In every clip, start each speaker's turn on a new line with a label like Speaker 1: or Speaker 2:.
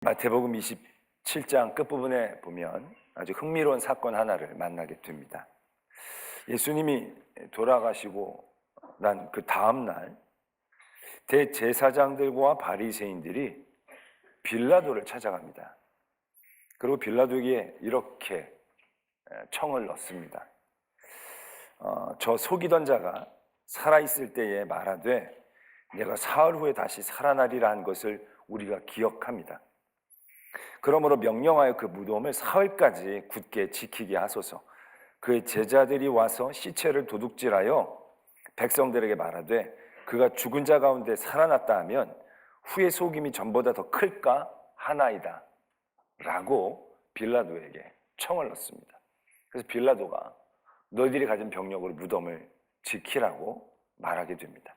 Speaker 1: 마태복음 27장 끝부분에 보면 아주 흥미로운 사건 하나를 만나게 됩니다. 예수님이 돌아가시고 난 그 다음날 대제사장들과 바리새인들이 빌라도를 찾아갑니다. 그리고 빌라도에게 이렇게 청을 넣습니다. 저 속이던 자가 살아있을 때에 말하되 내가 사흘 후에 다시 살아나리라 한 것을 우리가 기억합니다. 그러므로 명령하여 그 무덤을 사흘까지 굳게 지키게 하소서. 그의 제자들이 와서 시체를 도둑질하여 백성들에게 말하되 그가 죽은 자 가운데 살아났다 하면 후의 속임이 전보다 더 클까 하나이다 라고 빌라도에게 청을 넣습니다. 그래서 빌라도가 너희들이 가진 병력으로 무덤을 지키라고 말하게 됩니다.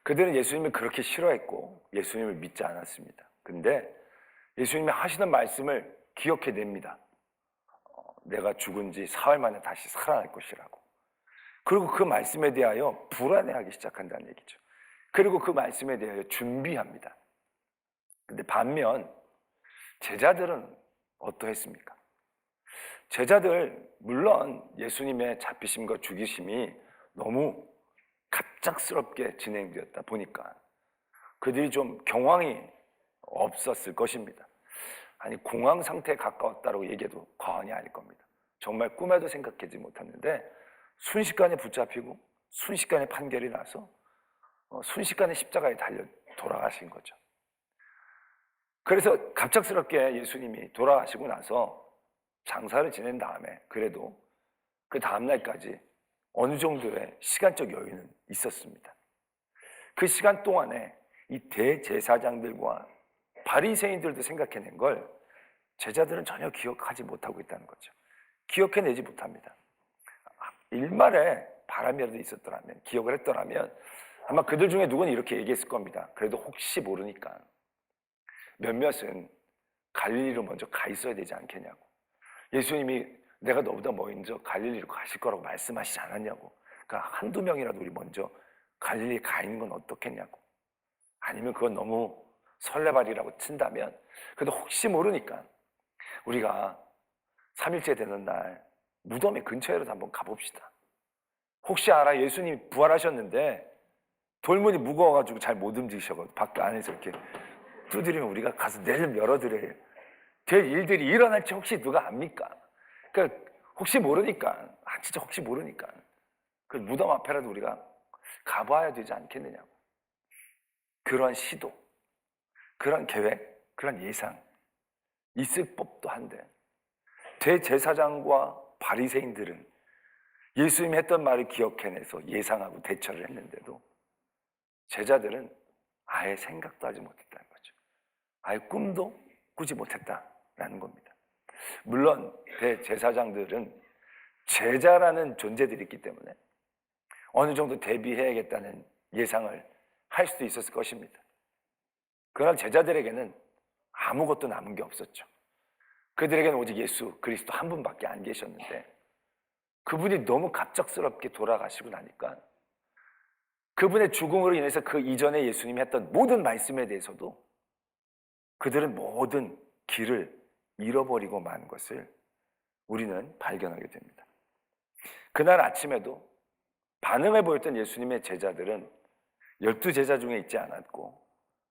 Speaker 1: 그들은 예수님을 그렇게 싫어했고 예수님을 믿지 않았습니다. 근데 예수님이 하시는 말씀을 기억해냅니다. 내가 죽은 지 사흘 만에 다시 살아날 것이라고. 그리고 그 말씀에 대하여 불안해하기 시작한다는 얘기죠. 그리고 그 말씀에 대하여 준비합니다. 근데 반면 제자들은 어떠했습니까? 제자들 물론 예수님의 잡히심과 죽이심이 너무 갑작스럽게 진행되었다 보니까 그들이 좀 경황이 없었을 것입니다. 아니 공황 상태에 가까웠다고 얘기해도 과언이 아닐 겁니다. 정말 꿈에도 생각하지 못했는데 순식간에 붙잡히고 순식간에 판결이 나서 순식간에 십자가에 달려 돌아가신 거죠. 그래서 갑작스럽게 예수님이 돌아가시고 나서 장사를 지낸 다음에 그래도 그 다음날까지 어느 정도의 시간적 여유는 있었습니다. 그 시간 동안에 이 대제사장들과 바리새인들도 생각해낸 걸 제자들은 전혀 기억하지 못하고 있다는 거죠. 기억해내지 못합니다. 일말에 바람이라도 있었더라면, 기억을 했더라면 아마 그들 중에 누구는 이렇게 얘기했을 겁니다. 그래도 혹시 모르니까 몇몇은 갈릴리로 먼저 가 있어야 되지 않겠냐고. 예수님이 내가 너보다 먼저 갈릴리로 가실 거라고 말씀하시지 않았냐고. 그러니까 한두 명이라도 우리 먼저 갈릴리에 가 있는 건 어떻겠냐고. 아니면 그건 너무 설레발이라고 친다면 그래도 혹시 모르니까 우리가 3일째 되는 날 무덤의 근처에라도 한번 가봅시다. 혹시 알아 예수님이 부활하셨는데 돌문이 무거워가지고 잘 못 움직이셔서 밖에 안에서 이렇게 두드리면 우리가 가서 내일 열어드려야 될 일들이 일어날지 혹시 누가 압니까? 그러니까 혹시 모르니까 진짜 혹시 모르니까 그 무덤 앞에라도 우리가 가봐야 되지 않겠느냐고. 그런 시도, 그런 계획, 그런 예상 있을 법도 한데 대제사장과 바리새인들은 예수님이 했던 말을 기억해내서 예상하고 대처를 했는데도 제자들은 아예 생각도 하지 못했다는 거죠. 아예 꿈도 꾸지 못했다라는 겁니다. 물론 대제사장들은 제자라는 존재들이 있기 때문에 어느 정도 대비해야겠다는 예상을 할 수도 있었을 것입니다. 그러나 제자들에게는 아무것도 남은 게 없었죠. 그들에게는 오직 예수 그리스도 한 분밖에 안 계셨는데 그분이 너무 갑작스럽게 돌아가시고 나니까 그분의 죽음으로 인해서 그 이전에 예수님이 했던 모든 말씀에 대해서도 그들은 모든 길을 잃어버리고 만 것을 우리는 발견하게 됩니다. 그날 아침에도 반응을 보였던 예수님의 제자들은 12제자 중에 있지 않았고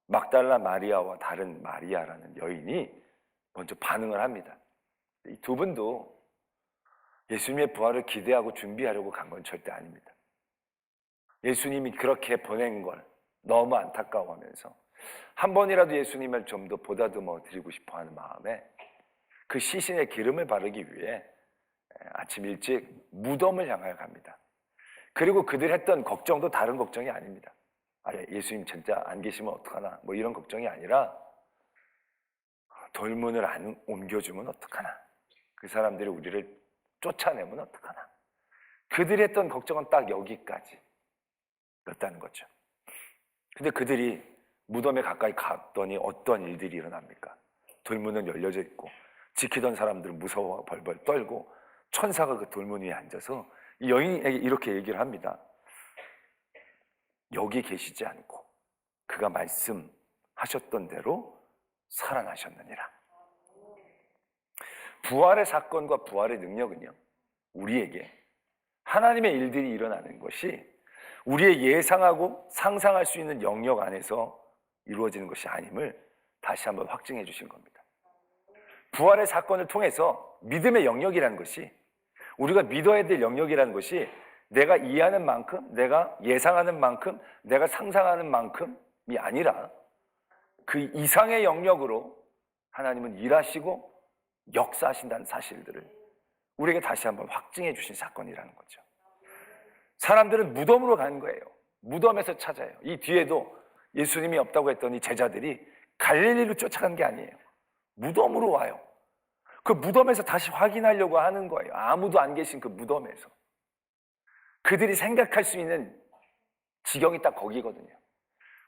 Speaker 1: 막달라 마리아와 다른 마리아라는 여인이 먼저 반응을 합니다. 이 두 분도 예수님의 부활을 기대하고 준비하려고 간 건 절대 아닙니다. 예수님이 그렇게 보낸 걸 너무 안타까워하면서 한 번이라도 예수님을 좀 더 보다듬어 드리고 싶어 하는 마음에 그 시신에 기름을 바르기 위해 아침 일찍 무덤을 향하여 갑니다. 그리고 그들이 했던 걱정도 다른 걱정이 아닙니다. 예수님 진짜 안 계시면 어떡하나 뭐 이런 걱정이 아니라 돌문을 안 옮겨주면 어떡하나, 그 사람들이 우리를 쫓아내면 어떡하나. 그들이 했던 걱정은 딱 여기까지 였다는 거죠. 근데 그들이 무덤에 가까이 갔더니 어떤 일들이 일어납니까? 돌문은 열려져 있고 지키던 사람들은 무서워 벌벌 떨고 천사가 그 돌문 위에 앉아서 이 여인에게 이렇게 얘기를 합니다. 여기 계시지 않고 그가 말씀하셨던 대로 살아나셨느니라. 부활의 사건과 부활의 능력은요, 우리에게 하나님의 일들이 일어나는 것이 우리의 예상하고 상상할 수 있는 영역 안에서 이루어지는 것이 아님을 다시 한번 확증해 주신 겁니다. 부활의 사건을 통해서 믿음의 영역이라는 것이, 우리가 믿어야 될 영역이라는 것이 내가 이해하는 만큼, 내가 예상하는 만큼, 내가 상상하는 만큼이 아니라 그 이상의 영역으로 하나님은 일하시고 역사하신다는 사실들을 우리에게 다시 한번 확증해 주신 사건이라는 거죠. 사람들은 무덤으로 가는 거예요. 무덤에서 찾아요. 이 뒤에도 예수님이 없다고 했더니 제자들이 갈릴리로 쫓아간 게 아니에요. 무덤으로 와요. 그 무덤에서 다시 확인하려고 하는 거예요. 아무도 안 계신 그 무덤에서. 그들이 생각할 수 있는 지경이 딱 거기거든요.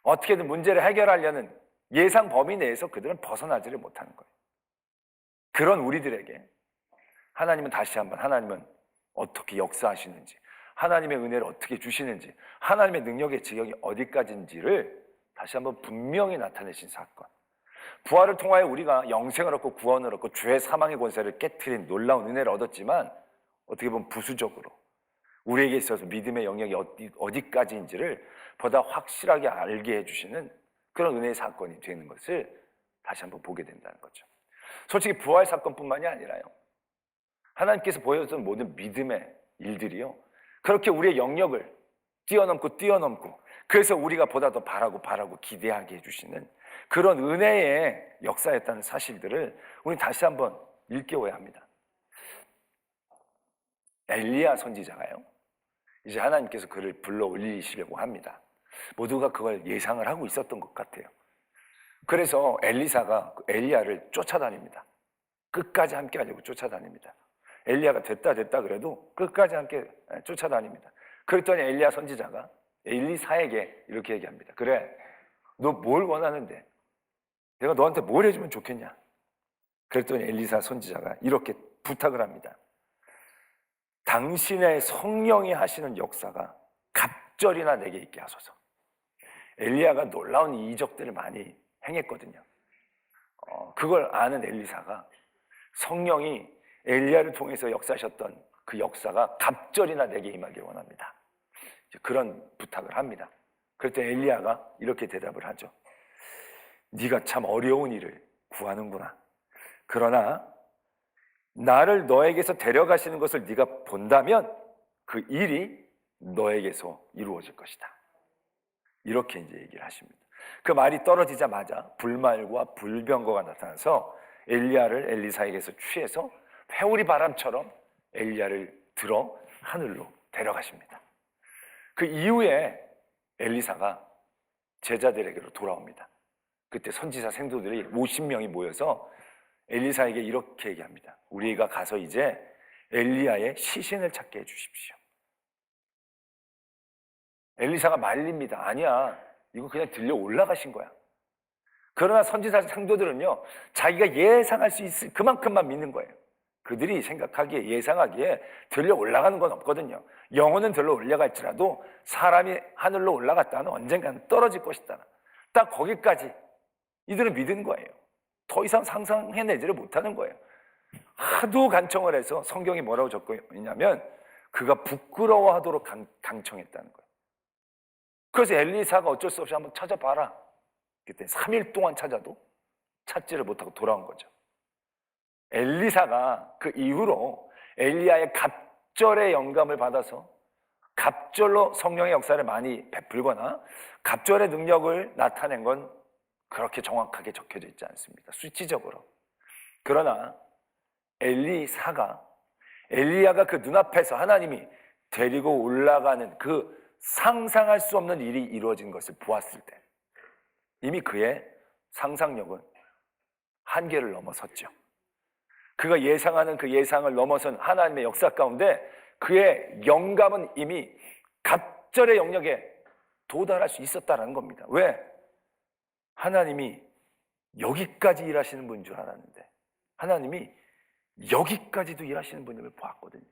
Speaker 1: 어떻게든 문제를 해결하려는 예상 범위 내에서 그들은 벗어나지를 못하는 거예요. 그런 우리들에게 하나님은 다시 한번, 하나님은 어떻게 역사하시는지, 하나님의 은혜를 어떻게 주시는지, 하나님의 능력의 지경이 어디까지인지를 다시 한번 분명히 나타내신 사건. 부활을 통하여 우리가 영생을 얻고 구원을 얻고 죄의 사망의 권세를 깨트린 놀라운 은혜를 얻었지만, 어떻게 보면 부수적으로 우리에게 있어서 믿음의 영역이 어디까지인지를 보다 확실하게 알게 해주시는 그런 은혜의 사건이 되는 것을 다시 한번 보게 된다는 거죠. 솔직히 부활 사건뿐만이 아니라요, 하나님께서 보여줬던 모든 믿음의 일들이요, 그렇게 우리의 영역을 뛰어넘고 그래서 우리가 보다 더 바라고 기대하게 해주시는 그런 은혜의 역사였다는 사실들을 우리 다시 한번 일깨워야 합니다. 엘리야 선지자가요, 이제 하나님께서 그를 불러 올리시려고 합니다. 모두가 그걸 예상을 하고 있었던 것 같아요. 그래서 엘리사가 엘리야를 쫓아다닙니다. 끝까지 함께 하려고 쫓아다닙니다. 엘리야가 됐다 그래도 끝까지 함께 쫓아다닙니다. 그랬더니 엘리야 선지자가 엘리사에게 이렇게 얘기합니다. 그래, 너 뭘 원하는데? 내가 너한테 뭘 해주면 좋겠냐? 그랬더니 엘리사 선지자가 이렇게 부탁을 합니다. 당신의 성령이 하시는 역사가 갑절이나 내게 있게 하소서. 엘리야가 놀라운 이적들을 많이 행했거든요. 그걸 아는 엘리사가 성령이 엘리야를 통해서 역사하셨던 그 역사가 갑절이나 내게 임하길 원합니다. 그런 부탁을 합니다. 그랬더니 엘리야가 이렇게 대답을 하죠. 네가 참 어려운 일을 구하는구나. 그러나 나를 너에게서 데려가시는 것을 네가 본다면 그 일이 너에게서 이루어질 것이다. 이렇게 이제 얘기를 하십니다. 그 말이 떨어지자마자 불말과 불병거가 나타나서 엘리야를 엘리사에게서 취해서 회오리 바람처럼 엘리야를 들어 하늘로 데려가십니다. 그 이후에 엘리사가 제자들에게로 돌아옵니다. 그때 선지자 생도들이 50명이 모여서 엘리사에게 이렇게 얘기합니다. 우리가 가서 이제 엘리야의 시신을 찾게 해주십시오. 엘리사가 말립니다. 아니야, 이거 그냥 들려 올라가신 거야. 그러나 선지자 상도들은요, 자기가 예상할 수 있을 그만큼만 믿는 거예요. 그들이 생각하기에, 예상하기에 들려 올라가는 건 없거든요. 영혼은 들려 올라갈지라도 사람이 하늘로 올라갔다는 언젠가는 떨어질 것이다. 딱 거기까지 이들은 믿은 거예요. 더 이상 상상해내지를 못하는 거예요. 하도 간청을 해서 성경이 뭐라고 적고 있냐면 그가 부끄러워하도록 강청했다는 거예요. 그래서 엘리사가 어쩔 수 없이 한번 찾아봐라. 그때 3일 동안 찾아도 찾지를 못하고 돌아온 거죠. 엘리사가 그 이후로 엘리야의 갑절의 영감을 받아서 갑절로 성령의 역사를 많이 베풀거나 갑절의 능력을 나타낸 건 그렇게 정확하게 적혀져 있지 않습니다. 수치적으로. 그러나 엘리야가 그 눈앞에서 하나님이 데리고 올라가는 그 상상할 수 없는 일이 이루어진 것을 보았을 때 이미 그의 상상력은 한계를 넘어섰죠. 그가 예상하는 그 예상을 넘어선 하나님의 역사 가운데 그의 영감은 이미 갑절의 영역에 도달할 수 있었다는 겁니다. 왜? 하나님이 여기까지 일하시는 분인 줄 알았는데 하나님이 여기까지도 일하시는 분임을 보았거든요.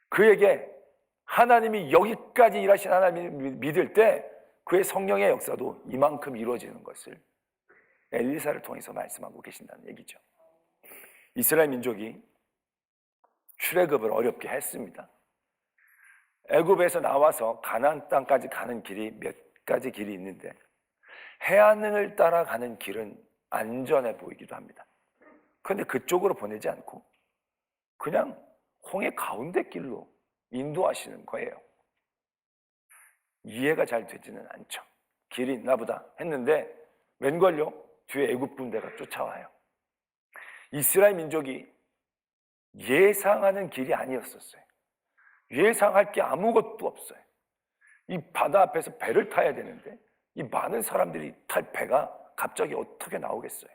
Speaker 1: 그에게 하나님이 여기까지 일하시는 하나님을 믿을 때 그의 성령의 역사도 이만큼 이루어지는 것을 엘리사를 통해서 말씀하고 계신다는 얘기죠. 이스라엘 민족이 출애굽을 어렵게 했습니다. 애굽에서 나와서 가나안 땅까지 가는 길이 몇 가지 길이 있는데 해안을 따라 가는 길은 안전해 보이기도 합니다. 그런데 그쪽으로 보내지 않고 그냥 홍해 가운데 길로 인도하시는 거예요. 이해가 잘 되지는 않죠. 길이 있나 보다 했는데 웬걸요? 뒤에 애굽 군대가 쫓아와요. 이스라엘 민족이 예상하는 길이 아니었었어요. 예상할 게 아무것도 없어요. 이 바다 앞에서 배를 타야 되는데 이 많은 사람들이 탈 배가 갑자기 어떻게 나오겠어요?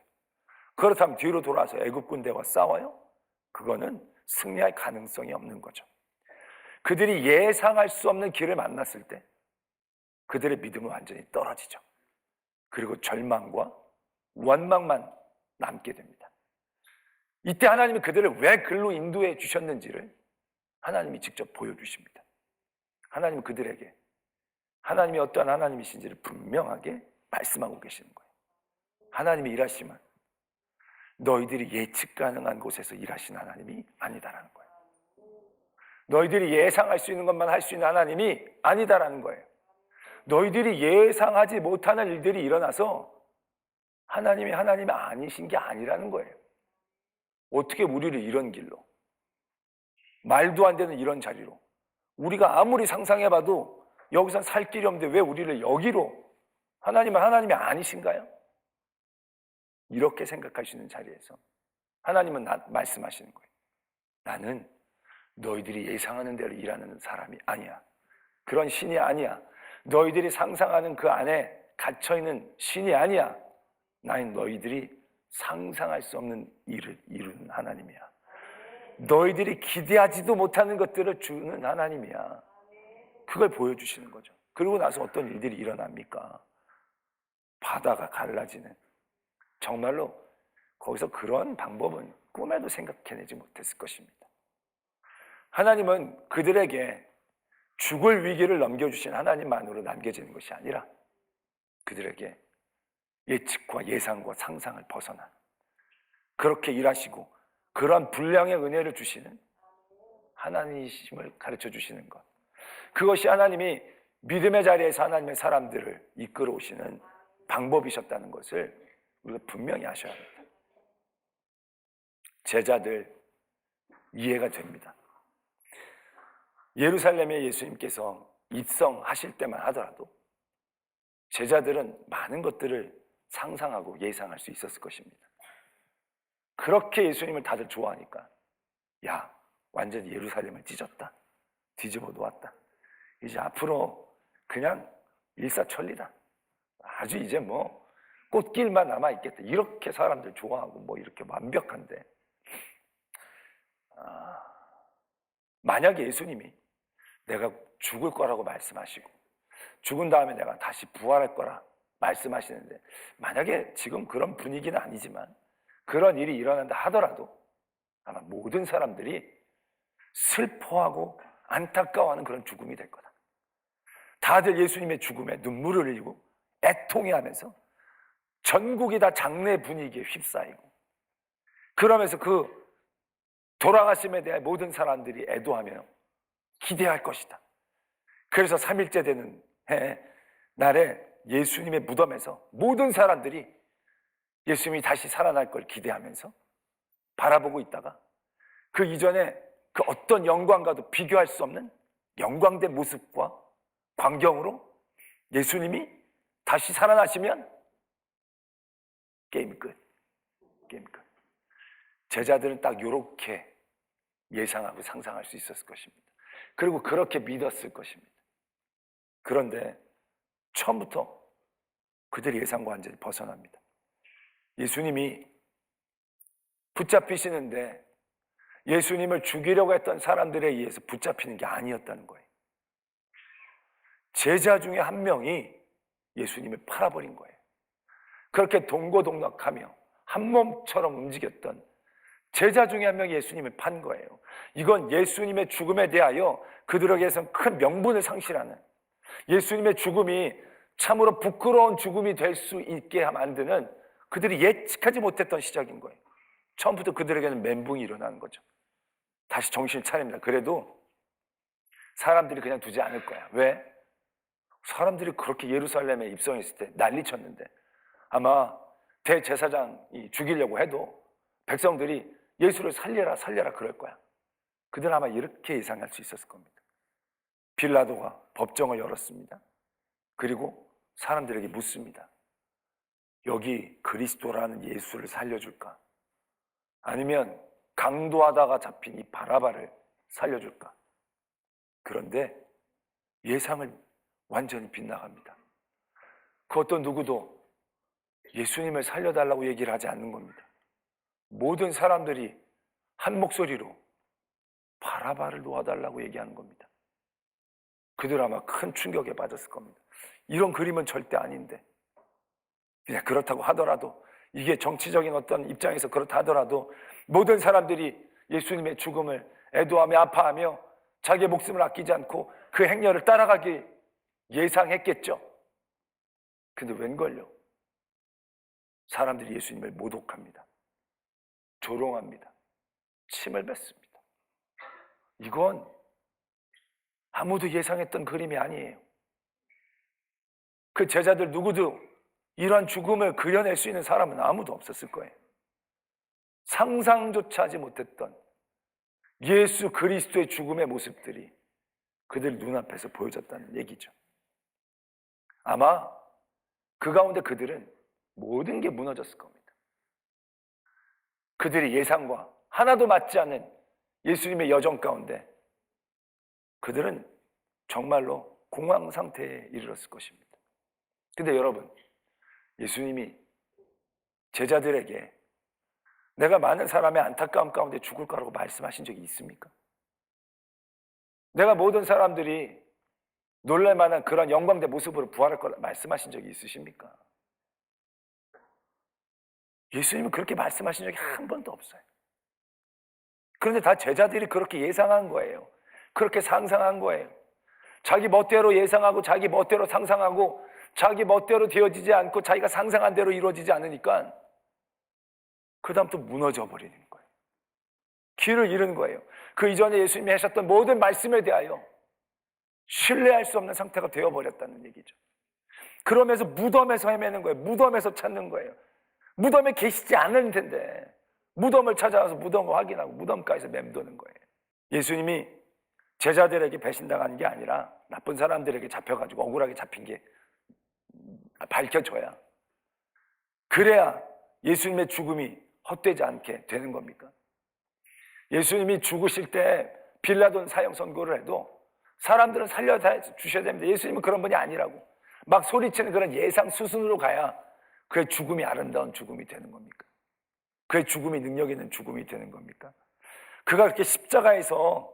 Speaker 1: 그렇다면 뒤로 돌아서 애굽 군대와 싸워요? 그거는 승리할 가능성이 없는 거죠. 그들이 예상할 수 없는 길을 만났을 때 그들의 믿음은 완전히 떨어지죠. 그리고 절망과 원망만 남게 됩니다. 이때 하나님이 그들을 왜 글로 인도해 주셨는지를 하나님이 직접 보여주십니다. 하나님은 그들에게 하나님이 어떠한 하나님이신지를 분명하게 말씀하고 계시는 거예요. 하나님이 일하시면 너희들이 예측 가능한 곳에서 일하시는 하나님이 아니다라는 거예요. 너희들이 예상할 수 있는 것만 할 수 있는 하나님이 아니다라는 거예요. 너희들이 예상하지 못하는 일들이 일어나서 하나님이 아니신 게 아니라는 거예요. 어떻게 우리를 이런 길로, 말도 안 되는 이런 자리로, 우리가 아무리 상상해봐도 여기선 살 길이 없는데 왜 우리를 여기로, 하나님은 하나님이 아니신가요? 이렇게 생각할 수 있는 자리에서 하나님은 말씀하시는 거예요. 나는 너희들이 예상하는 대로 일하는 사람이 아니야. 그런 신이 아니야. 너희들이 상상하는 그 안에 갇혀있는 신이 아니야. 나는 너희들이 상상할 수 없는 일을 이루는 하나님이야. 너희들이 기대하지도 못하는 것들을 주는 하나님이야. 그걸 보여주시는 거죠. 그러고 나서 어떤 일들이 일어납니까? 바다가 갈라지는, 정말로 거기서 그런 방법은 꿈에도 생각해내지 못했을 것입니다. 하나님은 그들에게 죽을 위기를 넘겨주신 하나님만으로 남겨지는 것이 아니라 그들에게 예측과 예상과 상상을 벗어난, 그렇게 일하시고 그런 분량의 은혜를 주시는 하나님이심을 가르쳐 주시는 것, 그것이 하나님이 믿음의 자리에서 하나님의 사람들을 이끌어 오시는 방법이셨다는 것을 우리가 분명히 아셔야 합니다. 제자들 이해가 됩니다. 예루살렘에 예수님께서 입성하실 때만 하더라도 제자들은 많은 것들을 상상하고 예상할 수 있었을 것입니다. 그렇게 예수님을 다들 좋아하니까 야, 완전히 예루살렘을 찢었다, 뒤집어 놓았다, 이제 앞으로 그냥 일사천리다, 아주 이제 뭐 꽃길만 남아있겠다, 이렇게 사람들 좋아하고 뭐 이렇게 완벽한데, 만약에 예수님이 내가 죽을 거라고 말씀하시고 죽은 다음에 내가 다시 부활할 거라 말씀하시는데, 만약에 지금 그런 분위기는 아니지만 그런 일이 일어난다 하더라도 아마 모든 사람들이 슬퍼하고 안타까워하는 그런 죽음이 될 거다. 다들 예수님의 죽음에 눈물을 흘리고 애통해하면서 전국이 다 장례 분위기에 휩싸이고, 그러면서 그 돌아가심에 대해 모든 사람들이 애도하며 기대할 것이다. 그래서 3일째 되는 날에 예수님의 무덤에서 모든 사람들이 예수님이 다시 살아날 걸 기대하면서 바라보고 있다가 그 이전에 그 어떤 영광과도 비교할 수 없는 영광된 모습과 광경으로 예수님이 다시 살아나시면 게임 끝. 게임 끝. 제자들은 딱 요렇게 예상하고 상상할 수 있었을 것입니다. 그리고 그렇게 믿었을 것입니다. 그런데 처음부터 그들의 예상과 완전히 벗어납니다. 예수님이 붙잡히시는데 예수님을 죽이려고 했던 사람들에 의해서 붙잡히는 게 아니었다는 거예요. 제자 중에 한 명이 예수님을 팔아버린 거예요. 그렇게 동고동락하며 한 몸처럼 움직였던 제자 중에 한 명이 예수님을 판 거예요. 이건 예수님의 죽음에 대하여 그들에게서는 큰 명분을 상실하는, 예수님의 죽음이 참으로 부끄러운 죽음이 될 수 있게 만드는 그들이 예측하지 못했던 시작인 거예요. 처음부터 그들에게는 멘붕이 일어나는 거죠. 다시 정신을 차립니다. 그래도 사람들이 그냥 두지 않을 거야. 왜? 사람들이 그렇게 예루살렘에 입성했을 때 난리 쳤는데 아마 대제사장이 죽이려고 해도 백성들이 예수를 살려라 살려라 그럴 거야. 그들은 아마 이렇게 예상할 수 있었을 겁니다. 빌라도가 법정을 열었습니다. 그리고 사람들에게 묻습니다. 여기 그리스도라는 예수를 살려줄까? 아니면 강도하다가 잡힌 이 바라바를 살려줄까? 그런데 예상을 완전히 빗나갑니다. 그 어떤 누구도 예수님을 살려달라고 얘기를 하지 않는 겁니다. 모든 사람들이 한 목소리로 바라바를 놓아달라고 얘기하는 겁니다. 그들 아마 큰 충격에 빠졌을 겁니다. 이런 그림은 절대 아닌데 그냥 그렇다고 하더라도 이게 정치적인 어떤 입장에서 그렇다 하더라도 모든 사람들이 예수님의 죽음을 애도하며 아파하며 자기의 목숨을 아끼지 않고 그 행렬을 따라가기 예상했겠죠. 근데 웬걸요? 사람들이 예수님을 모독합니다. 조롱합니다. 침을 뱉습니다. 이건 아무도 예상했던 그림이 아니에요. 그 제자들 누구도 이런 죽음을 그려낼 수 있는 사람은 아무도 없었을 거예요. 상상조차 하지 못했던 예수 그리스도의 죽음의 모습들이 그들 눈앞에서 보여졌다는 얘기죠. 아마 그 가운데 그들은 모든 게 무너졌을 겁니다. 그들의 예상과 하나도 맞지 않는 예수님의 여정 가운데 그들은 정말로 공황 상태에 이르렀을 것입니다. 근데 여러분, 예수님이 제자들에게 내가 많은 사람의 안타까움 가운데 죽을 거라고 말씀하신 적이 있습니까? 내가 모든 사람들이 놀랄 만한 그런 영광된 모습으로 부활할 거라 말씀하신 적이 있으십니까? 예수님은 그렇게 말씀하신 적이 한 번도 없어요. 그런데 다 제자들이 그렇게 예상한 거예요. 그렇게 상상한 거예요. 자기 멋대로 예상하고 자기 멋대로 상상하고 자기 멋대로 되어지지 않고 자기가 상상한 대로 이루어지지 않으니까 그 다음 또 무너져 버리는 거예요. 길을 잃은 거예요. 그 이전에 예수님이 하셨던 모든 말씀에 대하여 신뢰할 수 없는 상태가 되어버렸다는 얘기죠. 그러면서 무덤에서 헤매는 거예요. 무덤에서 찾는 거예요. 무덤에 계시지 않을 텐데 무덤을 찾아와서 무덤을 확인하고 무덤가에서 맴도는 거예요. 예수님이 제자들에게 배신당한 게 아니라 나쁜 사람들에게 잡혀가지고 억울하게 잡힌 게 밝혀져야, 그래야 예수님의 죽음이 헛되지 않게 되는 겁니까? 예수님이 죽으실 때 빌라도는 사형 선고를 해도 사람들은 살려주셔야 됩니다. 예수님은 그런 분이 아니라고 막 소리치는 그런 예상 수순으로 가야 그의 죽음이 아름다운 죽음이 되는 겁니까? 그의 죽음이 능력 있는 죽음이 되는 겁니까? 그가 그렇게 십자가에서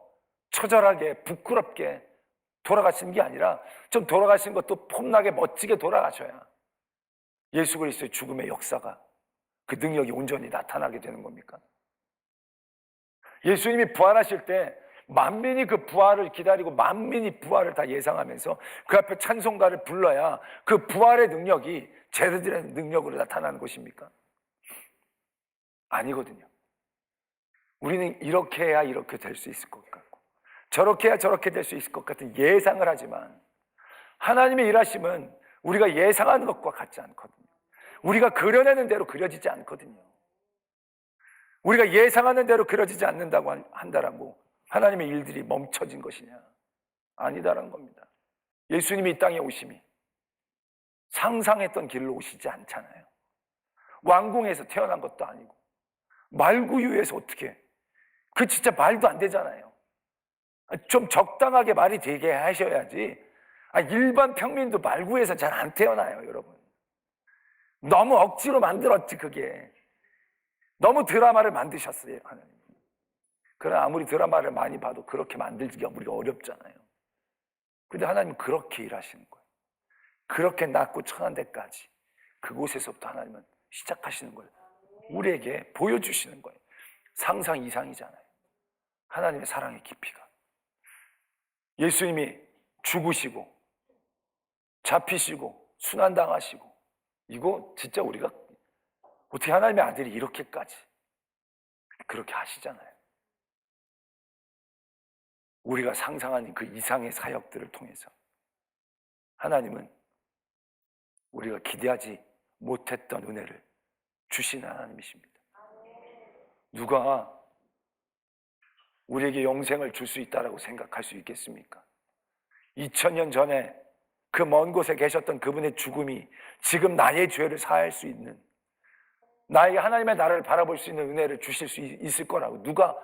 Speaker 1: 처절하게 부끄럽게 돌아가신 게 아니라 좀 돌아가신 것도 폼나게 멋지게 돌아가셔야 예수 그리스도의 죽음의 역사가, 그 능력이 온전히 나타나게 되는 겁니까? 예수님이 부활하실 때 만민이 그 부활을 기다리고 만민이 부활을 다 예상하면서 그 앞에 찬송가를 불러야 그 부활의 능력이 제자들의 능력으로 나타나는 것입니까? 아니거든요. 우리는 이렇게 해야 이렇게 될 수 있을 것 같고 저렇게 해야 저렇게 될 수 있을 것 같은 예상을 하지만 하나님의 일하심은 우리가 예상하는 것과 같지 않거든요. 우리가 그려내는 대로 그려지지 않거든요. 우리가 예상하는 대로 그려지지 않는다고 한다라고 하나님의 일들이 멈춰진 것이냐? 아니다라는 겁니다. 예수님이 이 땅에 오심이 상상했던 길로 오시지 않잖아요. 왕궁에서 태어난 것도 아니고 말구유에서 어떻게, 그 진짜 말도 안 되잖아요. 좀 적당하게 말이 되게 하셔야지. 일반 평민도 말구에서 잘 안 태어나요, 여러분. 너무 억지로 만들었지, 그게. 너무 드라마를 만드셨어요, 하나님. 그러나 아무리 드라마를 많이 봐도 그렇게 만들기가 우리가 어렵잖아요. 근데 하나님은 그렇게 일하시는 거예요. 그렇게 낮고 천한 데까지 그곳에서부터 하나님은 시작하시는 거예요. 우리에게 보여주시는 거예요. 상상 이상이잖아요. 하나님의 사랑의 깊이가. 예수님이 죽으시고 잡히시고 순환당하시고, 이거 진짜 우리가 어떻게 하나님의 아들이 이렇게까지 그렇게 하시잖아요. 우리가 상상하는 그 이상의 사역들을 통해서 하나님은 우리가 기대하지 못했던 은혜를 주시는 하나님이십니다. 누가 우리에게 영생을 줄 수 있다라고 생각할 수 있겠습니까? 2000년 전에 그 먼 곳에 계셨던 그분의 죽음이 지금 나의 죄를 사할 수 있는, 나에게 하나님의 나라를 바라볼 수 있는 은혜를 주실 수 있을 거라고 누가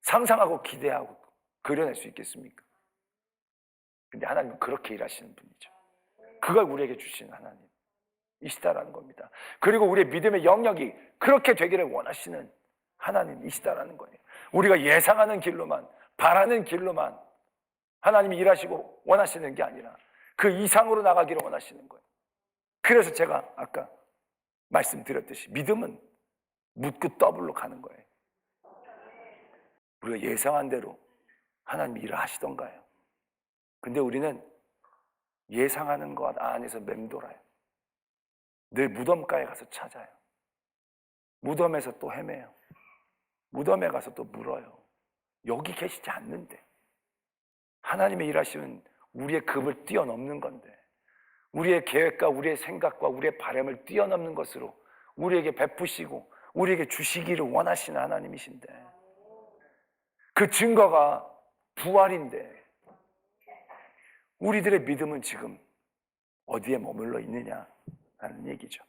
Speaker 1: 상상하고 기대하고 그려낼 수 있겠습니까? 근데 하나님은 그렇게 일하시는 분이죠. 그걸 우리에게 주시는 하나님이시다라는 겁니다. 그리고 우리의 믿음의 영역이 그렇게 되기를 원하시는 하나님이시다라는 거예요. 우리가 예상하는 길로만, 바라는 길로만 하나님이 일하시고 원하시는 게 아니라 그 이상으로 나가기를 원하시는 거예요. 그래서 제가 아까 말씀드렸듯이 믿음은 묻고 더블로 가는 거예요. 우리가 예상한 대로 하나님이 일을 하시던가요? 근데 우리는 예상하는 것 안에서 맴돌아요. 늘 무덤가에 가서 찾아요. 무덤에서 또 헤매요. 무덤에 가서 또 물어요. 여기 계시지 않는데. 하나님의 일하시면 우리의 급을 뛰어넘는 건데, 우리의 계획과 우리의 생각과 우리의 바람을 뛰어넘는 것으로 우리에게 베푸시고 우리에게 주시기를 원하시는 하나님이신데, 그 증거가 부활인데 우리들의 믿음은 지금 어디에 머물러 있느냐라는 얘기죠.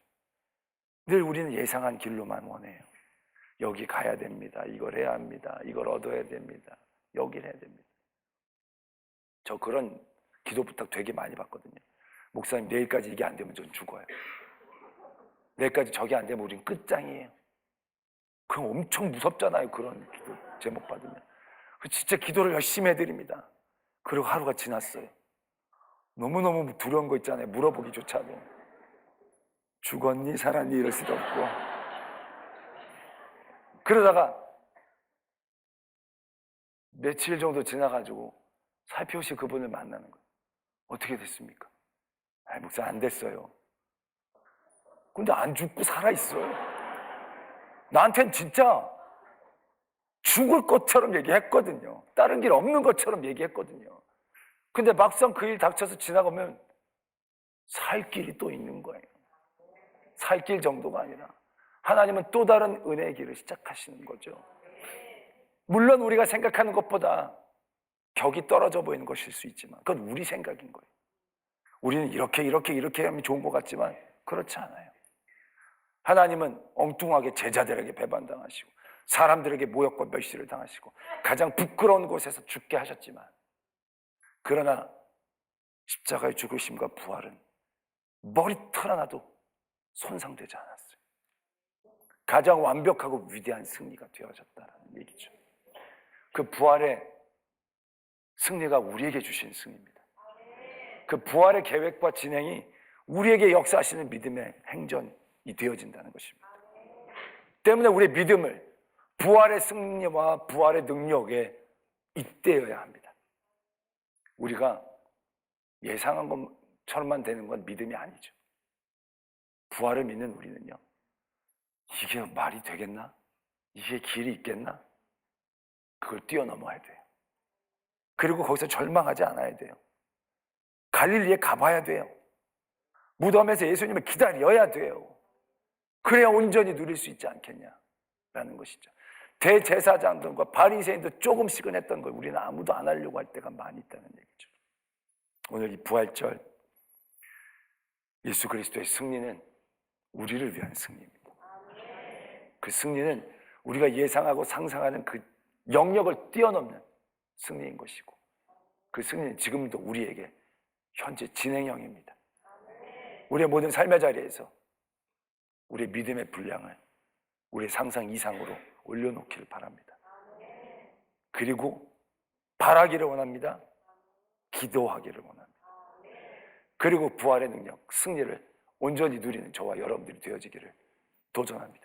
Speaker 1: 늘 우리는 예상한 길로만 원해요. 여기 가야 됩니다. 이걸 해야 합니다. 이걸 얻어야 됩니다. 여기를 해야 됩니다. 저 그런 기도 부탁 되게 많이 받거든요. 목사님, 내일까지 이게 안 되면 전 죽어요. 내일까지 저게 안 되면 우린 끝장이에요. 그럼 엄청 무섭잖아요. 그런 기도 제목 받으면. 진짜 기도를 열심히 해드립니다. 그리고 하루가 지났어요. 너무너무 두려운 거 있잖아요. 물어보기조차도. 죽었니 살았니 이럴 수도 없고. 그러다가 며칠 정도 지나가지고 살펴오신 그분을 만나는 거예요. 어떻게 됐습니까? 목사 안 됐어요. 근데 안 죽고 살아있어요. 나한텐 진짜 죽을 것처럼 얘기했거든요. 다른 길 없는 것처럼 얘기했거든요. 근데 막상 그 일 닥쳐서 지나가면 살 길이 또 있는 거예요. 살 길 정도가 아니라 하나님은 또 다른 은혜의 길을 시작하시는 거죠. 물론 우리가 생각하는 것보다 격이 떨어져 보이는 것일 수 있지만 그건 우리 생각인 거예요. 우리는 이렇게 하면 좋은 것 같지만 그렇지 않아요. 하나님은 엉뚱하게 제자들에게 배반당하시고 사람들에게 모욕과 멸시를 당하시고 가장 부끄러운 곳에서 죽게 하셨지만, 그러나 십자가의 죽으심과 부활은 머리털 하나도 손상되지 않았어요. 가장 완벽하고 위대한 승리가 되어졌다는 얘기죠. 그 부활의 승리가 우리에게 주신 승리입니다. 그 부활의 계획과 진행이 우리에게 역사하시는 믿음의 행전이 되어진다는 것입니다. 때문에 우리의 믿음을 부활의 승리와 부활의 능력에 잇대어야 합니다. 우리가 예상한 것처럼만 되는 건 믿음이 아니죠. 부활을 믿는 우리는요, 이게 말이 되겠나? 이게 길이 있겠나? 그걸 뛰어넘어야 돼요. 그리고 거기서 절망하지 않아야 돼요. 갈릴리에 가봐야 돼요. 무덤에서 예수님을 기다려야 돼요. 그래야 온전히 누릴 수 있지 않겠냐라는 것이죠. 대제사장들과 바리새인도 조금씩은 했던 걸 우리는 아무도 안 하려고 할 때가 많이 있다는 얘기죠. 오늘 이 부활절 예수 그리스도의 승리는 우리를 위한 승리입니다. 그 승리는 우리가 예상하고 상상하는 그 영역을 뛰어넘는 승리인 것이고, 그 승리는 지금도 우리에게 현재 진행형입니다. 우리의 모든 삶의 자리에서 우리의 믿음의 분량을 우리의 상상 이상으로 올려놓기를 바랍니다. 그리고 바라기를 원합니다. 기도하기를 원합니다. 그리고 부활의 능력, 승리를 온전히 누리는 저와 여러분들이 되어지기를 도전합니다.